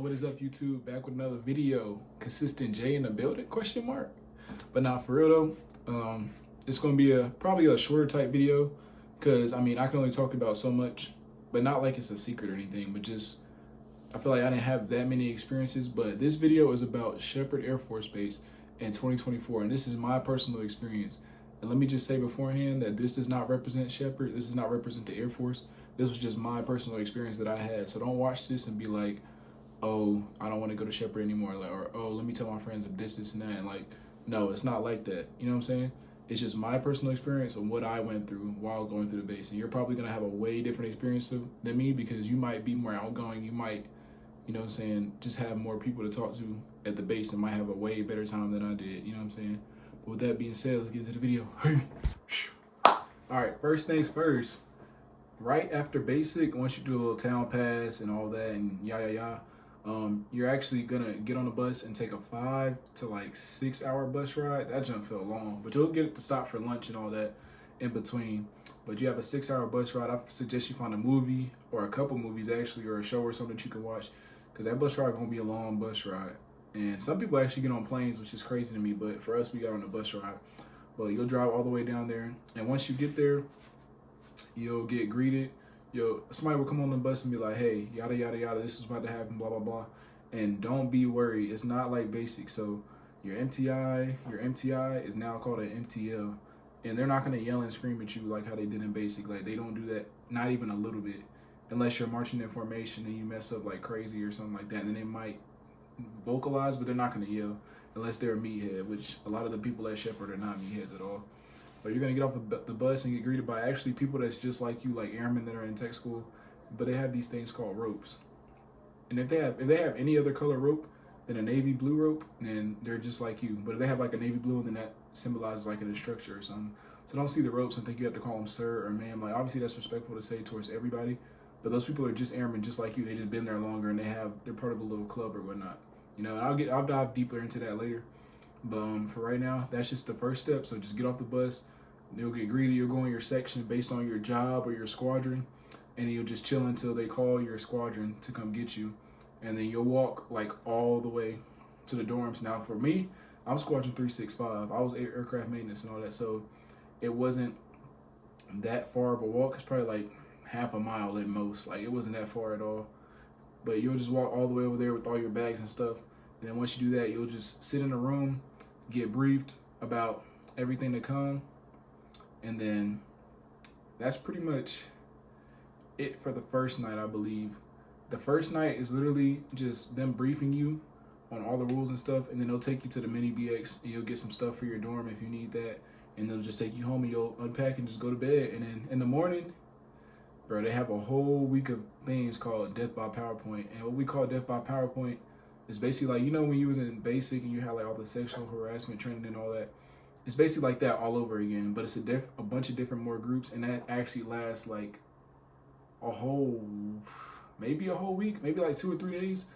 What is up, YouTube? Back with another video. Consistent J in the building? Question mark. But not for real though. It's gonna be probably a shorter type video, cause I mean I can only talk about so much, but not like it's a secret or anything. But just I feel like I didn't have that many experiences. But this video is about Sheppard Air Force Base in 2024, and this is my personal experience. And let me just say beforehand that this does not represent Sheppard. This does not represent the Air Force. This was just my personal experience that I had. So don't watch this and be like, oh, I don't want to go to Sheppard anymore, like, or oh, let me tell my friends of this, and that. And like, no, it's not like that. You know what I'm saying? It's just my personal experience and what I went through while going through the base. And you're probably gonna have a way different experience than me because you might be more outgoing. You might, you know what I'm saying, just have more people to talk to at the base and might have a way better time than I did. You know what I'm saying? But with that being said, let's get into the video. All right, first things first. Right after basic, once you do a little town pass and all that and you're actually gonna get on the bus and take a 5 to like 6 hour bus ride. That jump felt long, but you'll get to stop for lunch and all that in between. But you have a 6 hour bus ride. I suggest you find a movie or a couple movies actually, or a show or something that you can watch, because that bus ride gonna be a long bus ride. And some people actually get on planes, which is crazy to me, but for us, we got on a bus ride. But you'll drive all the way down there, and once you get there, you'll get greeted. Somebody will come on the bus and be like, hey, yada, yada, yada, this is about to happen, blah, blah, blah. And don't be worried. It's not like basic. So your MTI is now called an MTL. And they're not going to yell and scream at you like how they did in basic. Like, they don't do that, not even a little bit. Unless you're marching in formation and you mess up like crazy or something like that. And then they might vocalize, but they're not going to yell unless they're a meathead, which a lot of the people at Sheppard are not meatheads at all. But you're gonna get off the bus and get greeted by actually people that's just like you, like airmen that are in tech school, but they have these things called ropes. And if they have any other color rope than a navy blue rope, then they're just like you. But if they have like a navy blue, then that symbolizes like an instructor or something. So don't see the ropes and think you have to call them sir or ma'am. Like, obviously that's respectful to say towards everybody, but those people are just airmen just like you. They just been there longer and they're part of a little club or whatnot. You know, and I'll dive deeper into that later. But for right now, that's just the first step. So just get off the bus. You'll get greeted. You'll go in your section based on your job or your squadron, and you'll just chill until they call your squadron to come get you. And then you'll walk like all the way to the dorms. Now for me, I'm squadron 365. I was aircraft maintenance and all that, so it wasn't that far of a walk. It's probably like half a mile at most. Like, it wasn't that far at all. But you'll just walk all the way over there with all your bags and stuff. And then once you do that, you'll just sit in a room, get briefed about everything to come. And then that's pretty much it for the first night, I believe. The first night is literally just them briefing you on all the rules and stuff. And then they'll take you to the mini BX and you'll get some stuff for your dorm if you need that. And they'll just take you home and you'll unpack and just go to bed. And then in the morning, bro, they have a whole week of things called Death by PowerPoint. And what we call Death by PowerPoint is basically like, you know, when you was in basic and you had like all the sexual harassment training and all that. It's basically like that all over again, but it's a bunch of different more groups, and that actually lasts like maybe a whole week, maybe like 2 or 3 days.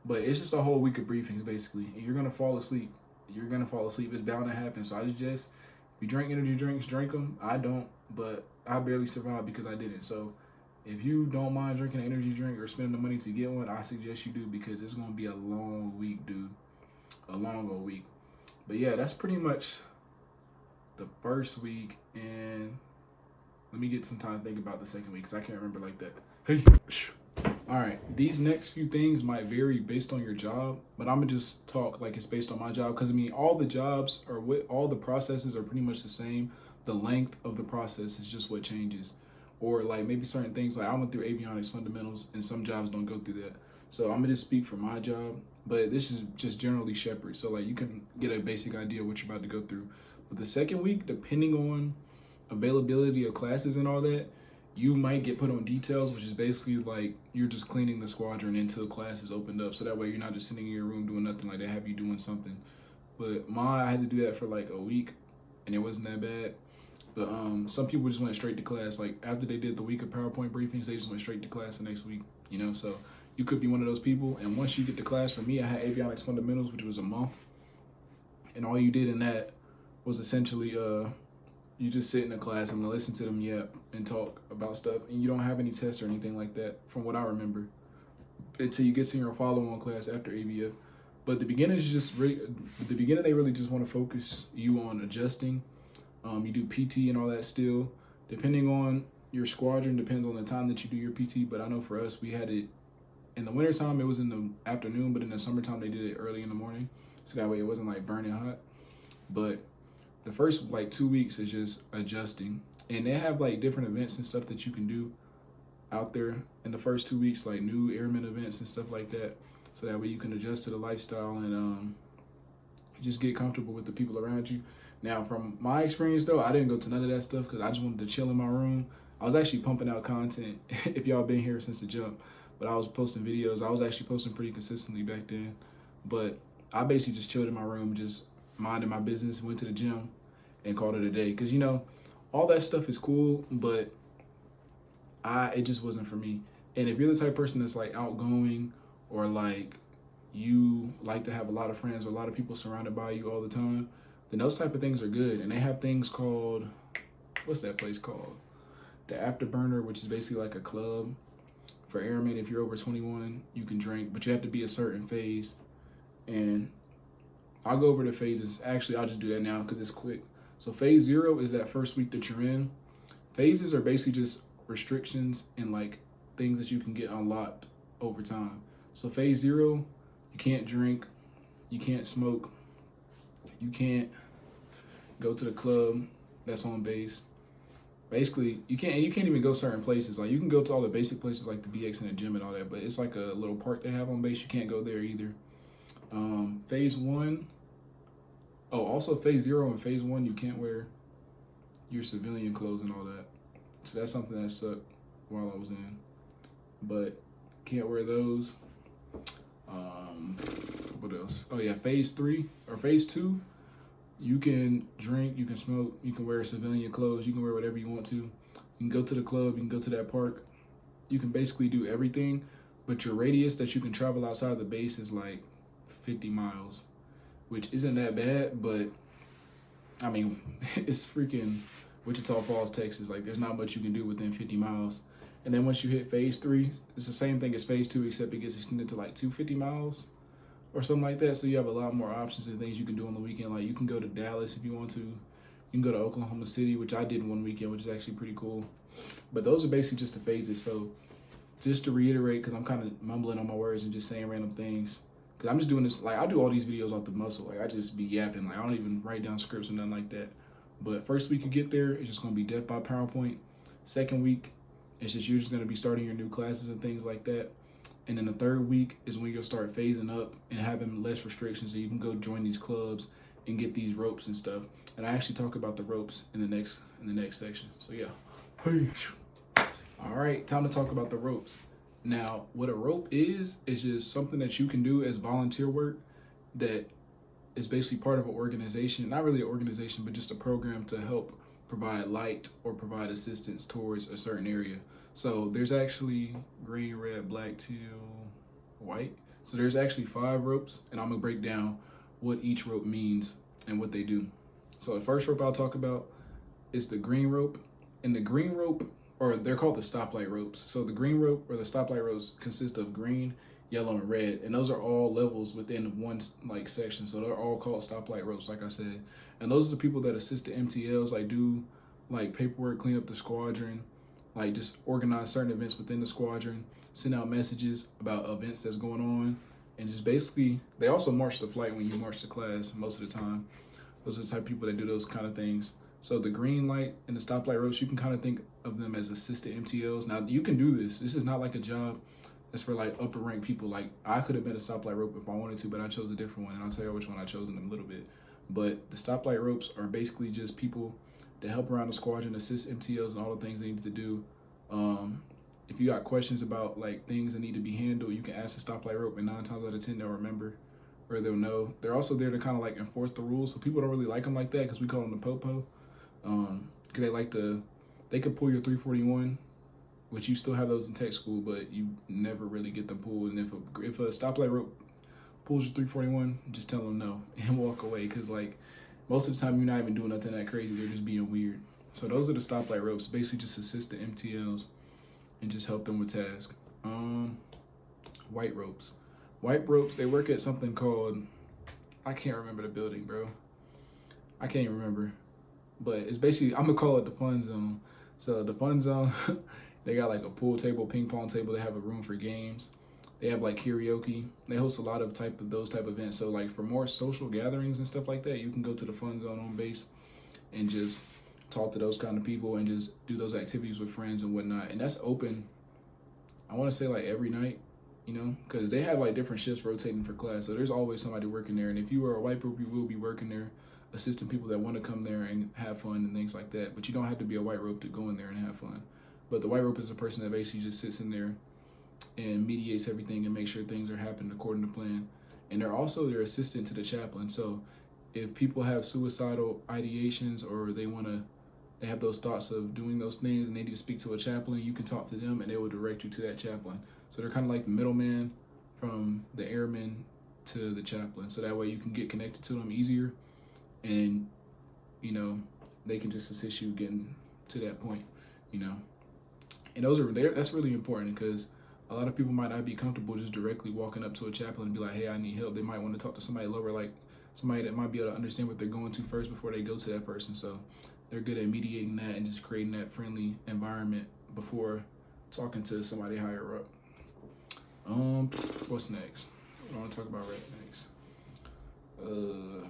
But it's just a whole week of briefings basically, and you're gonna fall asleep. You're gonna fall asleep. It's bound to happen. So I just, if you drink energy drinks, drink them. I don't, but I barely survived because I didn't. So if you don't mind drinking an energy drink or spending the money to get one, I suggest you do, because it's gonna be a long week, dude. A long old week. But yeah, that's pretty much the first week, and let me get some time to think about the second week because I can't remember like that. Hey, all right, these next few things might vary based on your job, but I'm gonna just talk like it's based on my job, because I mean all the jobs or all the processes are pretty much the same. The length of the process is just what changes, or like maybe certain things. Like I went through avionics fundamentals, and some jobs don't go through that. So I'm gonna just speak for my job, but this is just generally Sheppard, so like you can get a basic idea of what you're about to go through. But the second week, depending on availability of classes and all that, you might get put on details, which is basically like you're just cleaning the squadron until classes opened up. So that way you're not just sitting in your room doing nothing. Like they have you doing something. But I had to do that for like a week, and it wasn't that bad. But some people just went straight to class. Like after they did the week of PowerPoint briefings, they just went straight to class the next week. You know, so you could be one of those people. And once you get to class, for me, I had avionics fundamentals, which was a month, and all you did in that was essentially you just sit in a class and listen to them yap and talk about stuff, and you don't have any tests or anything like that from what I remember. until you get to your follow-on class after ABF. But the beginning is just really, the beginning they really just want to focus you on adjusting. You do PT and all that still. Depending on your squadron, depends on the time that you do your PT. But I know for us, we had it in the wintertime, it was in the afternoon, but in the summertime, they did it early in the morning. So that way it wasn't like burning hot. But the first like 2 weeks is just adjusting. And they have like different events and stuff that you can do out there in the first 2 weeks, like new airman events and stuff like that. So that way you can adjust to the lifestyle and just get comfortable with the people around you. Now, from my experience though, I didn't go to none of that stuff because I just wanted to chill in my room. I was actually pumping out content if y'all been here since the jump. But I was posting videos. I was actually posting pretty consistently back then. But I basically just chilled in my room, just minding my business, went to the gym, and called it a day. Because, you know, all that stuff is cool, but it just wasn't for me. And if you're the type of person that's, like, outgoing or, like, you like to have a lot of friends or a lot of people surrounded by you all the time, then those type of things are good. And they have things called, what's that place called? The Afterburner, which is basically like a club. For airmen, if you're over 21, you can drink, but you have to be a certain phase. And I'll go over the phases. Actually, I'll just do that now because it's quick. So phase 0 is that first week that you're in. Phases are basically just restrictions and like things that you can get unlocked over time. So phase 0, you can't drink, you can't smoke, you can't go to the club that's on base. Basically, you can't even go certain places. Like, you can go to all the basic places like the BX and the gym and all that, but it's like a little park they have on base. You can't go there either. Phase 1. Oh, also phase 0 and phase 1, you can't wear your civilian clothes and all that. So that's something that sucked while I was in. But can't wear those. What else? Oh yeah, phase 3 or phase 2. You can drink, you can smoke, you can wear civilian clothes, you can wear whatever you want to. You can go to the club, you can go to that park. You can basically do everything, but your radius that you can travel outside the base is like 50 miles, which isn't that bad, but I mean, it's freaking Wichita Falls, Texas. Like, there's not much you can do within 50 miles. And then once you hit phase 3, it's the same thing as phase 2, except it gets extended to like 250 miles. Or something like that. So you have a lot more options and things you can do on the weekend. Like, you can go to Dallas if you want to. You can go to Oklahoma City, which I did one weekend, which is actually pretty cool. But those are basically just the phases. So just to reiterate, because I'm kind of mumbling on my words and just saying random things. Because I'm just doing this, like, I do all these videos off the muscle. Like, I just be yapping. Like, I don't even write down scripts or nothing like that. But first week you get there, it's just going to be death by PowerPoint. Second week, it's just you're just going to be starting your new classes and things like that. And then the third week is when you'll start phasing up and having less restrictions, so you can go join these clubs and get these ropes and stuff. And I actually talk about the ropes in the next section. So yeah. Hey. All right, time to talk about the ropes. Now, what a rope is just something that you can do as volunteer work that is basically part of an organization. Not really an organization, but just a program to help provide light or provide assistance towards a certain area. So there's actually green, red, black, teal, white. So there's actually 5 ropes, and I'm gonna break down what each rope means and what they do. So the first rope I'll talk about is the green rope. And the green rope, or they're called the stoplight ropes. So the green rope or the stoplight ropes consist of green, yellow, and red. And those are all levels within one like section. So they're all called stoplight ropes, like I said. And those are the people that assist the MTLs, like do like paperwork, clean up the squadron, like just organize certain events within the squadron, send out messages about events that's going on, and just basically, they also march the flight when you march the class most of the time. Those are the type of people that do those kind of things. So the green light and the stoplight ropes, you can kind of think of them as assistant MTLs. Now, you can do this. This is not like a job that's for like upper rank people. Like, I could have been a stoplight rope if I wanted to, but I chose a different one, and I'll tell you which one I chose in a little bit. But the stoplight ropes are basically just people to help around the squadron, assist MTLs and all the things they need to do. If you got questions about like things that need to be handled, you can ask the stoplight rope, and 9 times out of 10 they'll remember or they'll know. They're also there to kind of like enforce the rules, so people don't really like them like that because we call them the popo. Because they could pull your 341, which you still have those in tech school, but you never really get them pulled. And if a stoplight rope pulls your 341, just tell them no and walk away, because like most of the time you're not even doing nothing that crazy, they're just being weird. So those are the stoplight ropes, basically just assist the MTLs and just help them with tasks. white ropes. White ropes, they work at something called, I can't remember the building, bro. I can't even remember. But it's basically, I'm gonna call it the fun zone. So the fun zone, they got like a pool table, ping pong table. They have a room for games. They have like karaoke. They host a lot of those type of events. So like for more social gatherings and stuff like that, you can go to the fun zone on base and just talk to those kind of people and just do those activities with friends and whatnot. And that's open, I want to say like every night, you know, because they have like different shifts rotating for class. So there's always somebody working there. And if you are a white group, you will be working there, assisting people that want to come there and have fun and things like that. But you don't have to be a white rope to go in there and have fun. But the white rope is a person that basically just sits in there and mediates everything and makes sure things are happening according to plan. And they're also their assistant to the chaplain. So if people have suicidal ideations or they have those thoughts of doing those things and they need to speak to a chaplain, you can talk to them and they will direct you to that chaplain. So they're kind of like the middleman from the airman to the chaplain. So that way you can get connected to them easier and, you know, they can just assist you getting to that point, you know. And that's really important because a lot of people might not be comfortable just directly walking up to a chaplain and be like, hey, I need help. They might want to talk to somebody lower, like somebody that might be able to understand what they're going to first before they go to that person. So they're good at mediating that and just creating that friendly environment before talking to somebody higher up. What's next? What do I want to talk about right next?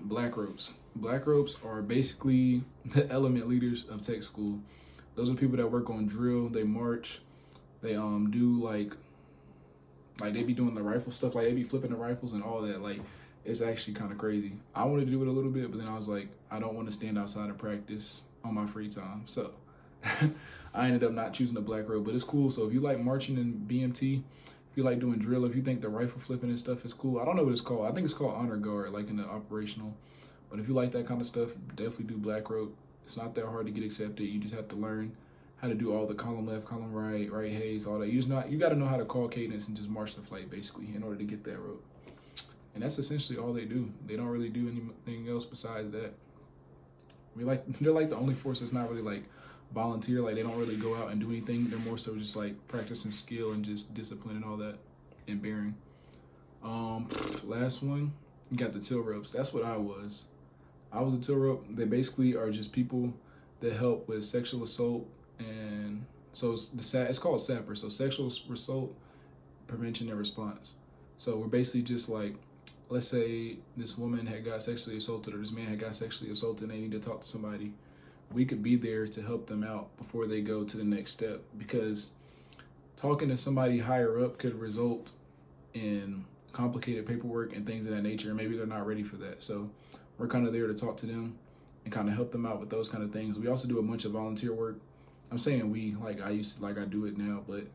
Black ropes. Black ropes are basically the element leaders of tech school. Those are people that work on drill. They march. They do like they be doing the rifle stuff. Like they be flipping the rifles and all that. Like it's actually kind of crazy. I wanted to do it a little bit, but then I was like, I don't want to stand outside and practice on my free time. So I ended up not choosing the black rope, but it's cool. So if you like marching in BMT, if you like doing drill, if you think the rifle flipping and stuff is cool, I don't know what it's called. I think it's called honor guard, like in the operational. But if you like that kind of stuff, definitely do black rope. It's not that hard to get accepted. You just have to learn how to do all the column left, column right, right haze, all that. You got to know how to call cadence and just march the flight basically in order to get that rope. And that's essentially all they do. They don't really do anything else besides that. They're like the only force that's not really like volunteer. Like they don't really go out and do anything. They're more so just like practicing skill and just discipline and all that and bearing. Last one, you got the till ropes. That's what I was. I was a till rope. They basically are just people that help with sexual assault, and so it's called SAPR. So sexual assault prevention and response. So we're basically just like, let's say this woman had got sexually assaulted or this man had got sexually assaulted and they need to talk to somebody. We could be there to help them out before they go to the next step, because talking to somebody higher up could result in complicated paperwork and things of that nature, and maybe they're not ready for that. So we're kind of there to talk to them and kind of help them out with those kind of things. We also do a bunch of volunteer work. I'm saying we, like I do it now, but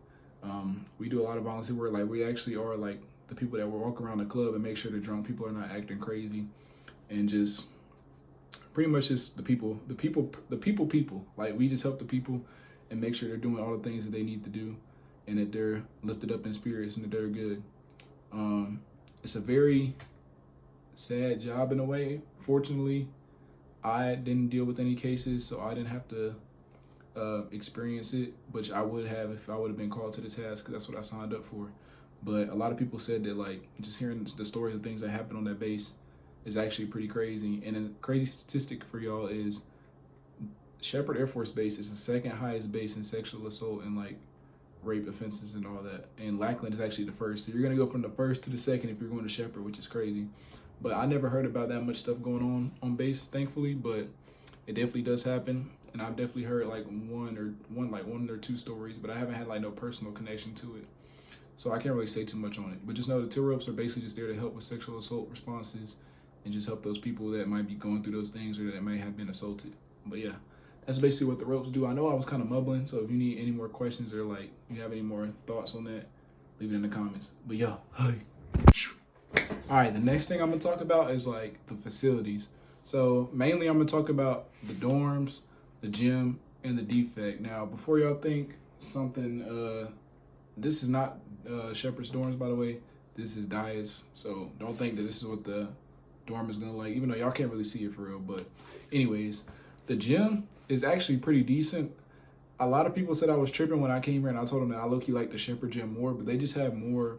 we do a lot of volunteer work. Like we actually are like the people that will walk around the club and make sure the drunk people are not acting crazy, and just pretty much just the people. Like we just help the people and make sure they're doing all the things that they need to do and that they're lifted up in spirits and that they're good. It's a very sad job in a way. Fortunately, I didn't deal with any cases, so I didn't have to experience it, which I would have if I would have been called to the task, because that's what I signed up for. But a lot of people said that like just hearing the stories of things that happen on that base is actually pretty crazy. And a crazy statistic for y'all is Sheppard Air Force Base is the second highest base in sexual assault and like rape offenses and all that. And Lackland is actually the first. So you're gonna go from the first to the second if you're going to Sheppard, which is crazy. But I never heard about that much stuff going on base, thankfully, but it definitely does happen. And I've definitely heard like one or two stories, but I haven't had like no personal connection to it. So I can't really say too much on it. But just know the till ropes are basically just there to help with sexual assault responses and just help those people that might be going through those things or that may have been assaulted. But yeah, that's basically what the ropes do. I know I was kind of mumbling, so if you need any more questions or like you have any more thoughts on that, leave it in the comments. But yeah, hey. All right, the next thing I'm gonna talk about is like the facilities. So mainly I'm gonna talk about the dorms, the gym, and the defect. Now, before y'all think something, this is not Sheppard's dorms, by the way. This is Dias, so don't think that this is what the dorm is gonna look like, even though y'all can't really see it for real. But anyways, the gym is actually pretty decent. A lot of people said I was tripping when I came here, and I told them that I low-key like the Sheppard gym more, but they just have more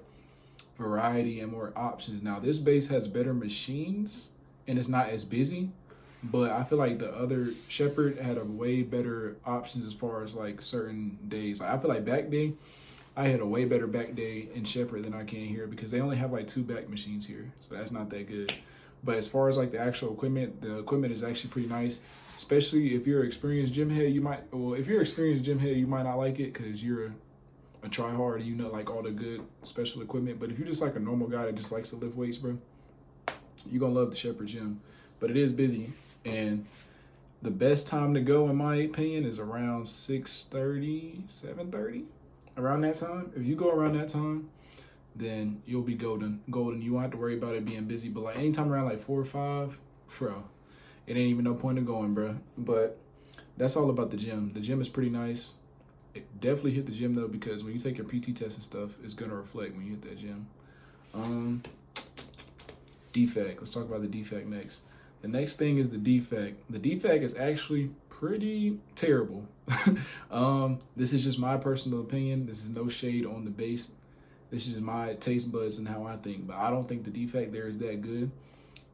variety and more options. Now this base has better machines and it's not as busy, but I feel like the other Sheppard had a way better options as far as like certain days. Like, I feel like back day, I had a way better back day in Sheppard than I can here because they only have like 2 back machines here, so that's not that good. But as far as like the actual equipment, the equipment is actually pretty nice. Especially if you're an experienced gym head, you might, well, if you're an experienced gym head, you might not like it because you're a try hard and you know like all the good special equipment. But if you're just like a normal guy that just likes to lift weights, bro, you're gonna love the Sheppard gym. But it is busy, and the best time to go, in my opinion, is around 6:30, 7:30. Around that time. If you go around that time, then you'll be golden. You won't have to worry about it being busy. But like anytime around like 4 or 5, bro, it ain't even no point of going, bro. But that's all about the gym. The gym is pretty nice. It definitely hit the gym though, because when you take your PT test and stuff, it's gonna reflect when you hit that gym. Defect. Let's talk about the defect next. The next thing is the defect. The defect is actually pretty terrible. This is just my personal opinion. This is no shade on the base. This is my taste buds and how I think, but I don't think the defect there is that good.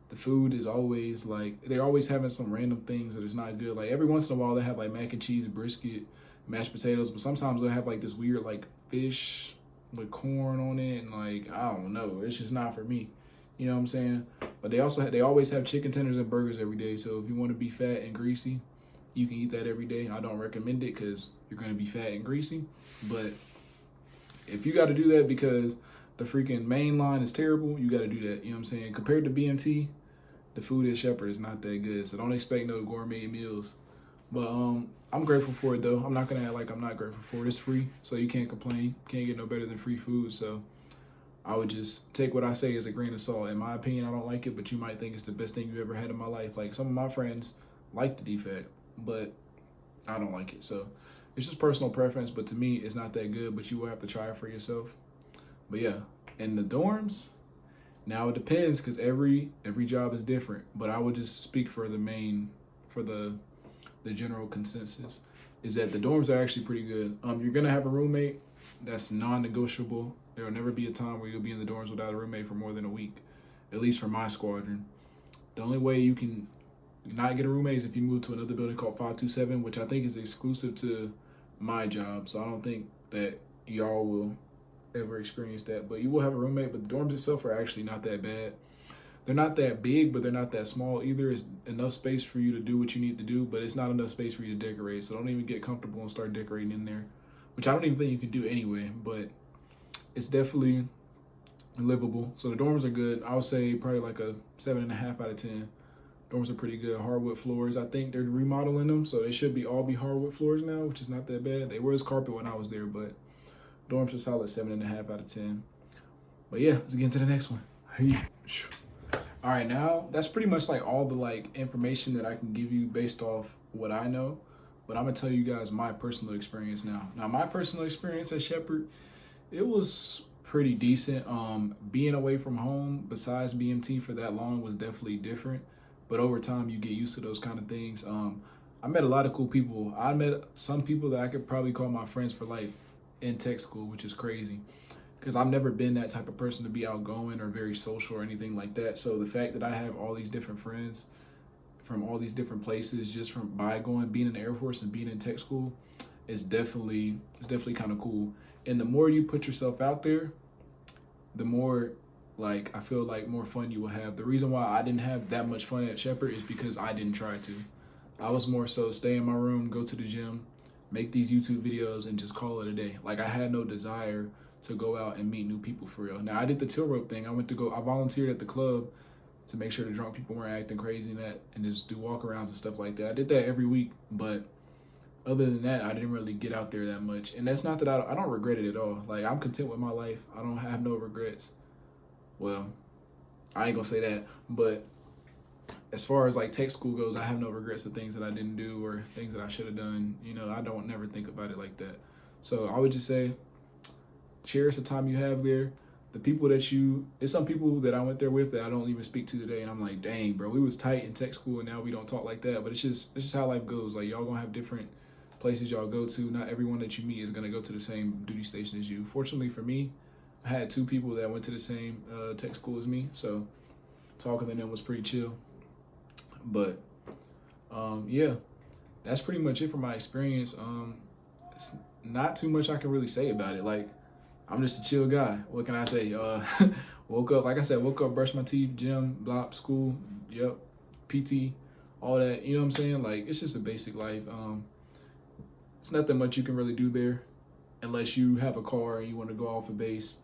The food is always like, they're always having some random things that is not good. Like every once in a while they have like mac and cheese, brisket, mashed potatoes, but sometimes they'll have like this weird like fish with corn on it, and like, I don't know, it's just not for me. You know what I'm saying? But they always have chicken tenders and burgers every day. So if you want to be fat and greasy, you can eat that every day. I don't recommend it because you're going to be fat and greasy. But if you got to do that because the freaking main line is terrible, you got to do that. You know what I'm saying? Compared to BMT, the food at Sheppard is not that good. So don't expect no gourmet meals. But I'm grateful for it, though. I'm not going to act like I'm not grateful for it. It's free, so you can't complain. Can't get no better than free food. So I would just take what I say as a grain of salt. In my opinion, I don't like it, but you might think it's the best thing you ever had in my life. Like some of my friends like the defect, but I don't like it. So it's just personal preference, but to me, it's not that good, but you will have to try it for yourself. But yeah, in the dorms, now it depends because every job is different, but I would just speak for the general consensus is that the dorms are actually pretty good. You're gonna have a roommate. That's non-negotiable. There will never be a time where you'll be in the dorms without a roommate for more than a week, at least for my squadron. The only way you can not get a roommate is if you move to another building called 527, which I think is exclusive to my job. So I don't think that y'all will ever experience that, but you will have a roommate. But the dorms itself are actually not that bad. They're not that big, but they're not that small either. It's enough space for you to do what you need to do, but it's not enough space for you to decorate. So don't even get comfortable and start decorating in there, which I don't even think you can do anyway, but it's definitely livable. So the dorms are good. I would say probably like a 7.5 out of 10. Dorms are pretty good. Hardwood floors. I think they're remodeling them, so they should all be hardwood floors now, which is not that bad. They was carpet when I was there, but dorms are solid 7.5 out of 10. But yeah, let's get into the next one. All right, now that's pretty much like all the like information that I can give you based off what I know. But I'm gonna tell you guys my personal experience now. Now my personal experience at Sheppard, it was pretty decent. Being away from home besides BMT for that long was definitely different. But over time, you get used to those kind of things. I met a lot of cool people. I met some people that I could probably call my friends for life in tech school, which is crazy. Because I've never been that type of person to be outgoing or very social or anything like that. So the fact that I have all these different friends from all these different places just from being in the Air Force and being in tech school is definitely kind of cool. And the more you put yourself out there, the more like I feel like more fun you will have. The reason why I didn't have that much fun at Sheppard is because I didn't try to. I was more so stay in my room, go to the gym, make these YouTube videos, and just call it a day. Like I had no desire to go out and meet new people for real. Now I did the tilt rope thing. I volunteered at the club to make sure the drunk people weren't acting crazy and just do walkarounds and stuff like that. I did that every week, but other than that, I didn't really get out there that much. And that's not that I don't regret it at all. Like I'm content with my life. I don't have no regrets. Well, I ain't gonna say that, but as far as like tech school goes, I have no regrets of things that I didn't do or things that I should have done. You know, I don't never think about it like that. So I would just say, cherish the time you have there. The people there's some people that I went there with that I don't even speak to today, and I'm like, dang, bro, we was tight in tech school and now we don't talk like that. But it's just how life goes. Like y'all gonna have different places y'all go to. Not everyone that you meet is gonna go to the same duty station as you. Fortunately for me, I had 2 people that went to the same tech school as me, so talking to them was pretty chill. But yeah, that's pretty much it for my experience. It's not too much I can really say about it. Like, I'm just a chill guy. What can I say? Woke up, like I said, brushed my teeth, gym, blah, school, yep, PT, all that. You know what I'm saying? Like, it's just a basic life. It's nothing much you can really do there unless you have a car and you want to go off a base.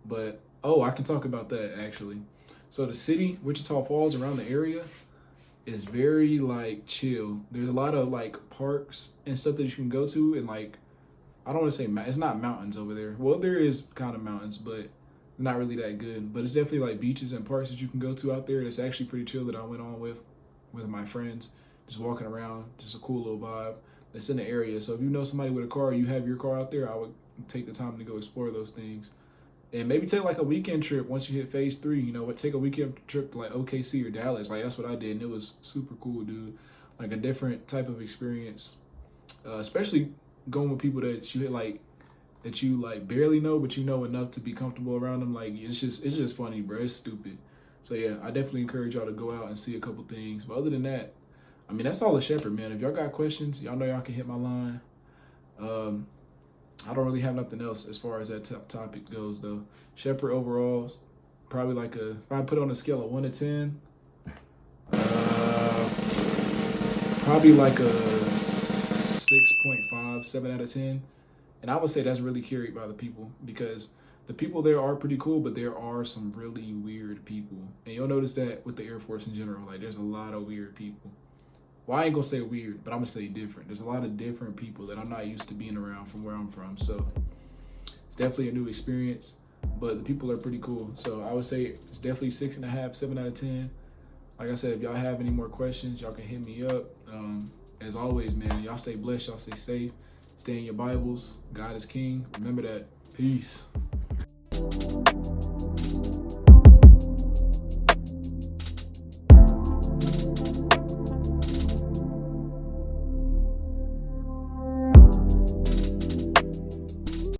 But, oh, I can talk about that, actually. So the city, Wichita Falls, around the area, is very, like, chill. There's a lot of, like, parks and stuff that you can go to, and, like, I don't want to say, it's not mountains over there. Well, there is kind of mountains, but not really that good. But it's definitely, like, beaches and parks that you can go to out there. That's actually pretty chill that I went on with my friends. Just walking around, just a cool little vibe that's in the area. So if you know somebody with a car, you have your car out there, I would take the time to go explore those things. And maybe take like a weekend trip once you hit phase 3, you know, but take a weekend trip to like OKC or Dallas. Like, that's what I did, and it was super cool, dude. Like, a different type of experience, especially going with people that you barely know, but you know enough to be comfortable around them. Like, it's just funny, bro. It's stupid. So yeah, I definitely encourage y'all to go out and see a couple things. But other than that, I mean, that's all at Sheppard, man. If y'all got questions, y'all know y'all can hit my line. I don't really have nothing else as far as that topic goes, though. Sheppard overall, probably like if I put it on a scale of 1 to 10, probably like a 6.5, 7 out of 10. And I would say that's really carried by the people, because the people there are pretty cool, but there are some really weird people. And you'll notice that with the Air Force in general. Like, there's a lot of weird people. Well, I ain't gonna say weird, but I'm gonna say different. There's a lot of different people that I'm not used to being around from where I'm from. So it's definitely a new experience, but the people are pretty cool. So I would say it's definitely 6.5, 7 out of 10. Like I said, if y'all have any more questions, y'all can hit me up. As always, man, y'all stay blessed, y'all stay safe, stay in your Bibles. God is King. Remember that. Peace.